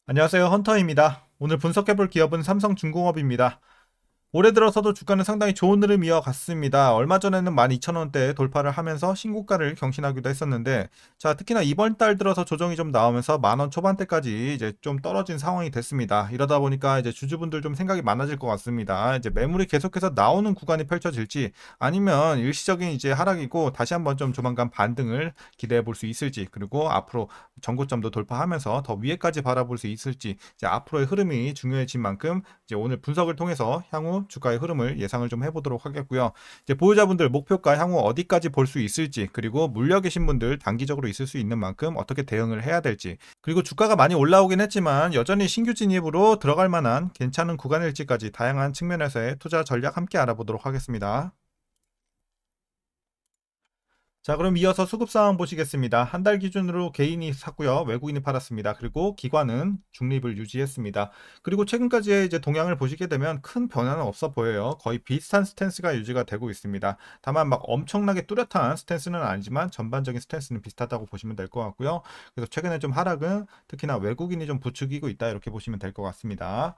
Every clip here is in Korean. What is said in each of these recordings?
안녕하세요. 헌터입니다. 오늘 분석해볼 기업은 삼성중공업입니다. 올해 들어서도 주가는 상당히 좋은 흐름 이어갔습니다. 얼마 전에는 12,000원대 돌파를 하면서 신고가를 경신하기도 했었는데, 자, 특히나 이번 달 들어서 조정이 좀 나오면서 10,000원 초반대까지 이제 좀 떨어진 상황이 됐습니다. 이러다 보니까 이제 주주분들 좀 생각이 많아질 것 같습니다. 이제 매물이 계속해서 나오는 구간이 펼쳐질지, 아니면 일시적인 이제 하락이고 다시 한번 좀 조만간 반등을 기대해 볼 수 있을지, 그리고 앞으로 전고점도 돌파하면서 더 위에까지 바라볼 수 있을지, 이제 앞으로의 흐름이 중요해진 만큼 이제 오늘 분석을 통해서 향후 주가의 흐름을 예상을 좀 해보도록 하겠고요. 이제 보유자분들 목표가 향후 어디까지 볼 수 있을지, 그리고 물려 계신 분들 단기적으로 있을 수 있는 만큼 어떻게 대응을 해야 될지, 그리고 주가가 많이 올라오긴 했지만 여전히 신규 진입으로 들어갈 만한 괜찮은 구간일지까지 다양한 측면에서의 투자 전략 함께 알아보도록 하겠습니다. 자, 그럼 이어서 수급 상황 보시겠습니다. 한 달 기준으로 개인이 샀고요. 외국인이 팔았습니다. 그리고 기관은 중립을 유지했습니다. 그리고 최근까지의 이제 동향을 보시게 되면 큰 변화는 없어 보여요. 거의 비슷한 스탠스가 유지가 되고 있습니다. 다만 막 엄청나게 뚜렷한 스탠스는 아니지만 전반적인 스탠스는 비슷하다고 보시면 될 것 같고요. 그래서 최근에 좀 하락은 특히나 외국인이 좀 부추기고 있다, 이렇게 보시면 될 것 같습니다.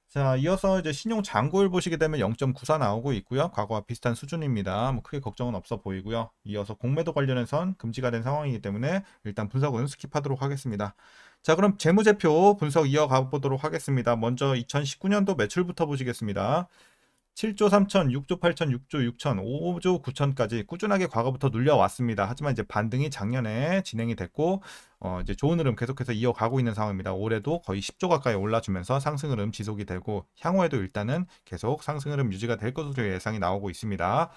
자, 이어서 이제 신용 잔고율 보시게 되면 0.94 나오고 있고요. 과거와 비슷한 수준입니다. 뭐 크게 걱정은 없어 보이고요. 이어서 공매도 관련해선 금지가 된 상황이기 때문에 일단 분석은 스킵하도록 하겠습니다. 자, 그럼 재무제표 분석 이어가 보도록 하겠습니다. 먼저 2019년도 매출부터 보시겠습니다. 7조 3천, 6조 8천, 6조 6천, 5조 9천까지 꾸준하게 과거부터 눌려왔습니다. 하지만 이제 반등이 작년에 진행이 됐고, 이제 좋은 흐름 계속해서 이어가고 있는 상황입니다. 올해도 거의 10조 가까이 올라주면서 상승 흐름 지속이 되고, 향후에도 일단은 계속 상승 흐름 유지가 될 것으로 예상이 나오고 있습니다.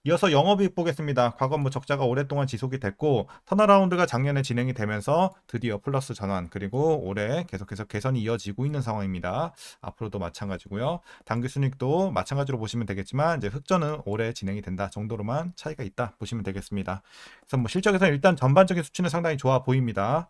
이어서 영업이익 보겠습니다. 과거 뭐 적자가 오랫동안 지속이 됐고, 턴어라운드가 작년에 진행이 되면서 드디어 플러스 전환, 그리고 올해 계속해서 개선이 이어지고 있는 상황입니다. 앞으로도 마찬가지고요. 당기 순이익도 마찬가지로 보시면 되겠지만 이제 흑전은 올해 진행이 된다 정도로만 차이가 있다 보시면 되겠습니다. 그래서 뭐 실적에서 일단 전반적인 수치는 상당히 좋아 보입니다.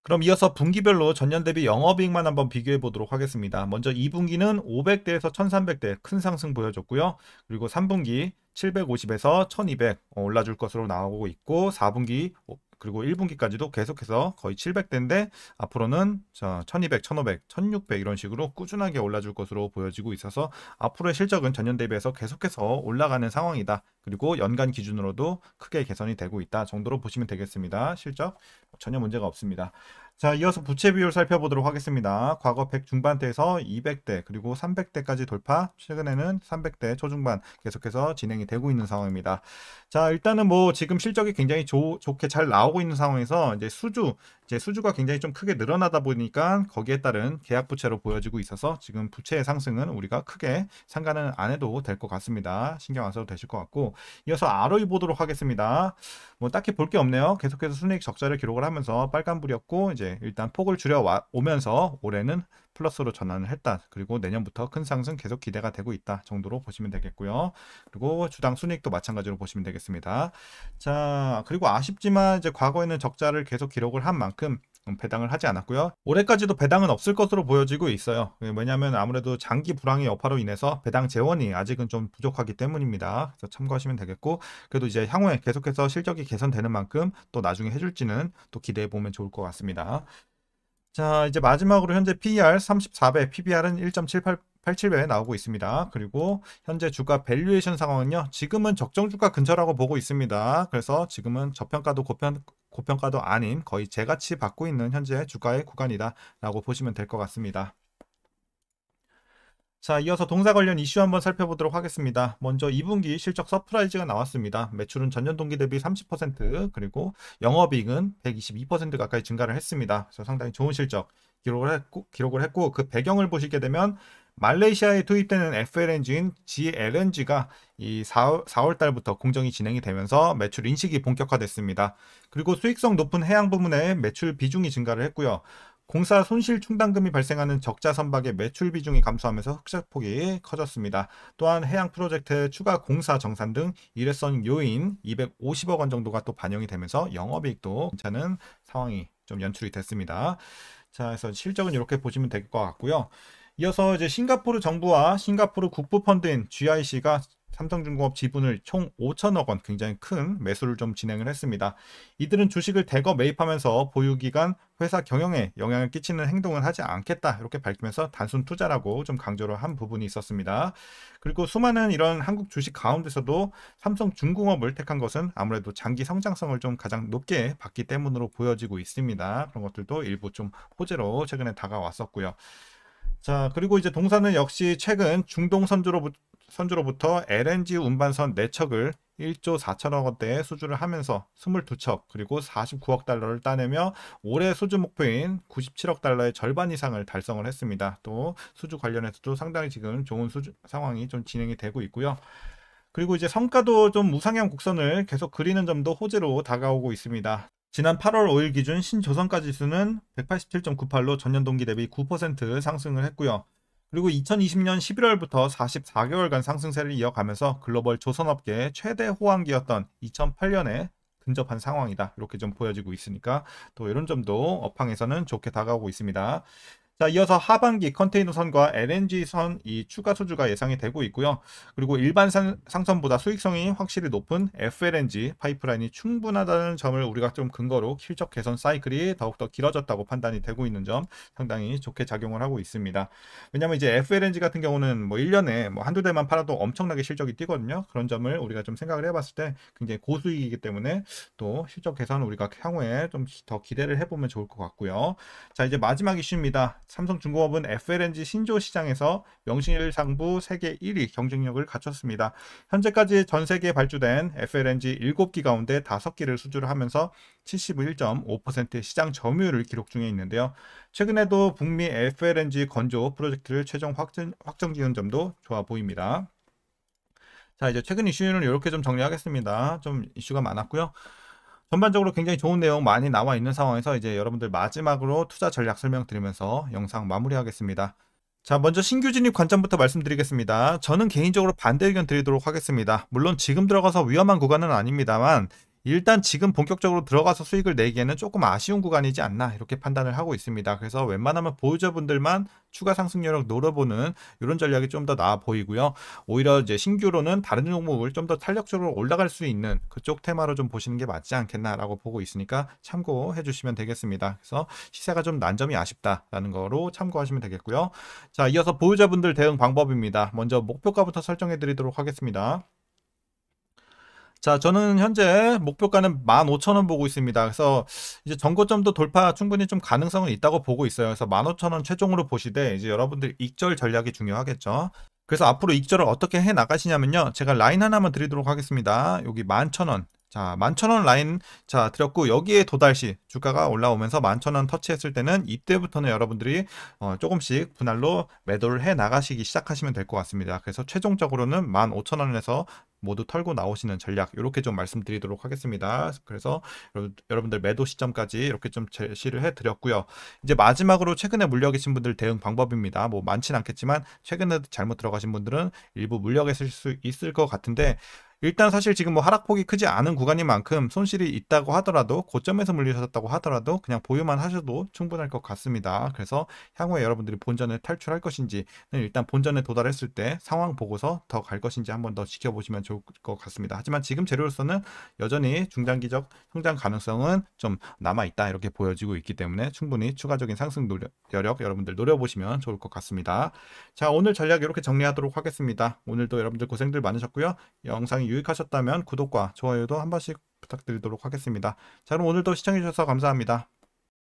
그럼 이어서 분기별로 전년 대비 영업이익만 한번 비교해 보도록 하겠습니다. 먼저 2분기는 500대에서 1300대 큰 상승 보여줬고요. 그리고 3분기 750에서 1200 올라줄 것으로 나오고 있고, 4분기 그리고 1분기까지도 계속해서 거의 700대인데 앞으로는 1200, 1500, 1600 이런 식으로 꾸준하게 올라줄 것으로 보여지고 있어서 앞으로의 실적은 전년 대비해서 계속해서 올라가는 상황이다. 그리고 연간 기준으로도 크게 개선이 되고 있다 정도로 보시면 되겠습니다. 실적 전혀 문제가 없습니다. 자, 이어서 부채 비율 살펴보도록 하겠습니다. 과거 100 중반대에서 200대 그리고 300대까지 돌파, 최근에는 300대 초중반 계속해서 진행이 되고 있는 상황입니다. 자, 일단은 뭐 지금 실적이 굉장히 좋게 잘 나오고 있는 상황에서 이제 수주가 굉장히 좀 크게 늘어나다 보니까 거기에 따른 계약 부채로 보여지고 있어서 지금 부채의 상승은 우리가 크게 상관은 안 해도 될 것 같습니다. 신경 안 써도 되실 것 같고, 이어서 ROE 보도록 하겠습니다. 뭐 딱히 볼 게 없네요. 계속해서 순이익 적자를 기록을 하면서 빨간불이었고, 이제 일단 폭을 줄여 오면서 올해는 플러스로 전환을 했다. 그리고 내년부터 큰 상승 계속 기대가 되고 있다 정도로 보시면 되겠고요. 그리고 주당 순이익도 마찬가지로 보시면 되겠습니다. 자, 그리고 아쉽지만 이제 과거에는 적자를 계속 기록을 한 만큼 배당을 하지 않았고요. 올해까지도 배당은 없을 것으로 보여지고 있어요. 왜냐하면 아무래도 장기 불황의 여파로 인해서 배당 재원이 아직은 좀 부족하기 때문입니다. 그래서 참고하시면 되겠고, 그래도 이제 향후에 계속해서 실적이 개선되는 만큼 또 나중에 해줄지는 또 기대해 보면 좋을 것 같습니다. 자, 이제 마지막으로 현재 PER 34배, PBR은 1.87배 나오고 있습니다. 그리고 현재 주가 밸류에이션 상황은요, 지금은 적정 주가 근처라고 보고 있습니다. 그래서 지금은 저평가도 고평가도 아닌 거의 제가치 받고 있는 현재 주가의 구간이다라고 보시면 될 것 같습니다. 자, 이어서 동사 관련 이슈 한번 살펴보도록 하겠습니다. 먼저 2분기 실적 서프라이즈가 나왔습니다. 매출은 전년 동기 대비 30%, 그리고 영업이익은 122% 가까이 증가를 했습니다. 그래서 상당히 좋은 실적 기록을 했고, 그 배경을 보시게 되면 말레이시아에 투입되는 FL 엔진 GLNG가 이 4월 달부터 공정이 진행이 되면서 매출 인식이 본격화됐습니다. 그리고 수익성 높은 해양 부문의 매출 비중이 증가를 했고요. 공사 손실 충당금이 발생하는 적자 선박의 매출 비중이 감소하면서 흑자폭이 커졌습니다. 또한 해양 프로젝트의 추가 공사 정산 등 일회성 요인 250억 원 정도가 또 반영이 되면서 영업이익도 괜찮은 상황이 좀 연출이 됐습니다. 자, 그래서 실적은 이렇게 보시면 될 것 같고요. 이어서 이제 싱가포르 정부와 싱가포르 국부 펀드인 GIC가 삼성중공업 지분을 총 5천억 원 굉장히 큰 매수를 좀 진행을 했습니다. 이들은 주식을 대거 매입하면서 보유기간 회사 경영에 영향을 끼치는 행동은 하지 않겠다 이렇게 밝히면서 단순 투자라고 좀 강조를 한 부분이 있었습니다. 그리고 수많은 이런 한국 주식 가운데서도 삼성중공업을 택한 것은 아무래도 장기 성장성을 좀 가장 높게 봤기 때문으로 보여지고 있습니다. 그런 것들도 일부 좀 호재로 최근에 다가왔었고요. 자, 그리고 이제 동사는 역시 최근 중동 선주로부터 LNG 운반선 4척을 1조 4천억 원대에 수주를 하면서 22척 그리고 49억 달러를 따내며 올해 수주 목표인 97억 달러의 절반 이상을 달성을 했습니다. 또 수주 관련해서도 상당히 지금 좋은 수주 상황이 좀 진행이 되고 있고요. 그리고 이제 성과도 좀 우상향 곡선을 계속 그리는 점도 호재로 다가오고 있습니다. 지난 8월 5일 기준 신조선가 지수는 187.98로 전년 동기 대비 9% 상승을 했고요. 그리고 2020년 11월부터 44개월간 상승세를 이어가면서 글로벌 조선업계의 최대 호황기였던 2008년에 근접한 상황이다. 이렇게 좀 보여지고 있으니까 또 이런 점도 업황에서는 좋게 다가오고 있습니다. 자, 이어서 하반기 컨테이너선과 LNG선 이 추가 수주가 예상이 되고 있고요. 그리고 일반 상선보다 수익성이 확실히 높은 FLNG 파이프라인이 충분하다는 점을 우리가 좀 근거로 실적 개선 사이클이 더욱더 길어졌다고 판단이 되고 있는 점 상당히 좋게 작용을 하고 있습니다. 왜냐하면 이제 FLNG 같은 경우는 뭐 1년에 뭐 한두 대만 팔아도 엄청나게 실적이 뛰거든요. 그런 점을 우리가 좀 생각을 해봤을 때 굉장히 고수익이기 때문에 또 실적 개선을 우리가 향후에 좀 더 기대를 해보면 좋을 것 같고요. 자, 이제 마지막 이슈입니다. 삼성중공업은 FLNG 신조 시장에서 명실상부 세계 1위 경쟁력을 갖췄습니다. 현재까지 전 세계에 발주된 FLNG 7기 가운데 5기를 수주를 하면서 71.5%의 시장 점유율을 기록 중에 있는데요. 최근에도 북미 FLNG 건조 프로젝트를 최종 확정 지은 점도 좋아 보입니다. 자, 이제 최근 이슈는 이렇게 좀 정리하겠습니다. 좀 이슈가 많았고요. 전반적으로 굉장히 좋은 내용 많이 나와 있는 상황에서 이제 여러분들 마지막으로 투자 전략 설명드리면서 영상 마무리하겠습니다. 자, 먼저 신규 진입 관점부터 말씀드리겠습니다. 저는 개인적으로 반대 의견 드리도록 하겠습니다. 물론 지금 들어가서 위험한 구간은 아닙니다만 일단 지금 본격적으로 들어가서 수익을 내기에는 조금 아쉬운 구간이지 않나 이렇게 판단을 하고 있습니다. 그래서 웬만하면 보유자분들만 추가 상승 여력 노려보는 이런 전략이 좀 더 나아 보이고요. 오히려 이제 신규로는 다른 종목을 좀 더 탄력적으로 올라갈 수 있는 그쪽 테마로 좀 보시는 게 맞지 않겠나라고 보고 있으니까 참고해 주시면 되겠습니다. 그래서 시세가 좀 난점이 아쉽다라는 거로 참고하시면 되겠고요. 자, 이어서 보유자분들 대응 방법입니다. 먼저 목표가부터 설정해 드리도록 하겠습니다. 자, 저는 현재 목표가는 15,000원 보고 있습니다. 그래서 이제 전고점도 돌파 충분히 좀 가능성은 있다고 보고 있어요. 그래서 15,000원 최종으로 보시되 이제 여러분들 익절 전략이 중요하겠죠. 그래서 앞으로 익절을 어떻게 해 나가시냐면요. 제가 라인 하나만 드리도록 하겠습니다. 여기 11,000원. 자, 11,000원 라인 자 드렸고 여기에 도달시 주가가 올라오면서 11,000원 터치했을 때는 이때부터는 여러분들이 조금씩 분할로 매도를 해 나가시기 시작하시면 될 것 같습니다. 그래서 최종적으로는 15,000원에서 모두 털고 나오시는 전략 이렇게 좀 말씀드리도록 하겠습니다. 그래서 여러분들 매도 시점까지 이렇게 좀 제시를 해드렸고요. 이제 마지막으로 최근에 물려 계신 분들 대응 방법입니다. 뭐 많진 않겠지만 최근에 잘못 들어가신 분들은 일부 물려 계실 수 있을 것 같은데 일단 사실 지금 뭐 하락폭이 크지 않은 구간인 만큼 손실이 있다고 하더라도 고점에서 물리셨다고 하더라도 그냥 보유만 하셔도 충분할 것 같습니다. 그래서 향후에 여러분들이 본전에 탈출할 것인지는 일단 본전에 도달했을 때 상황 보고서 더 갈 것인지 한번 더 지켜보시면 좋을 것 같습니다. 하지만 지금 재료로서는 여전히 중장기적 성장 가능성은 좀 남아있다 이렇게 보여지고 있기 때문에 충분히 추가적인 상승 여력 여러분들 노려보시면 좋을 것 같습니다. 자, 오늘 전략 이렇게 정리하도록 하겠습니다. 오늘도 여러분들 고생들 많으셨고요. 영상이 유익하셨다면 구독과 좋아요도 한 번씩 부탁드리도록 하겠습니다. 자, 그럼 오늘도 시청해주셔서 감사합니다.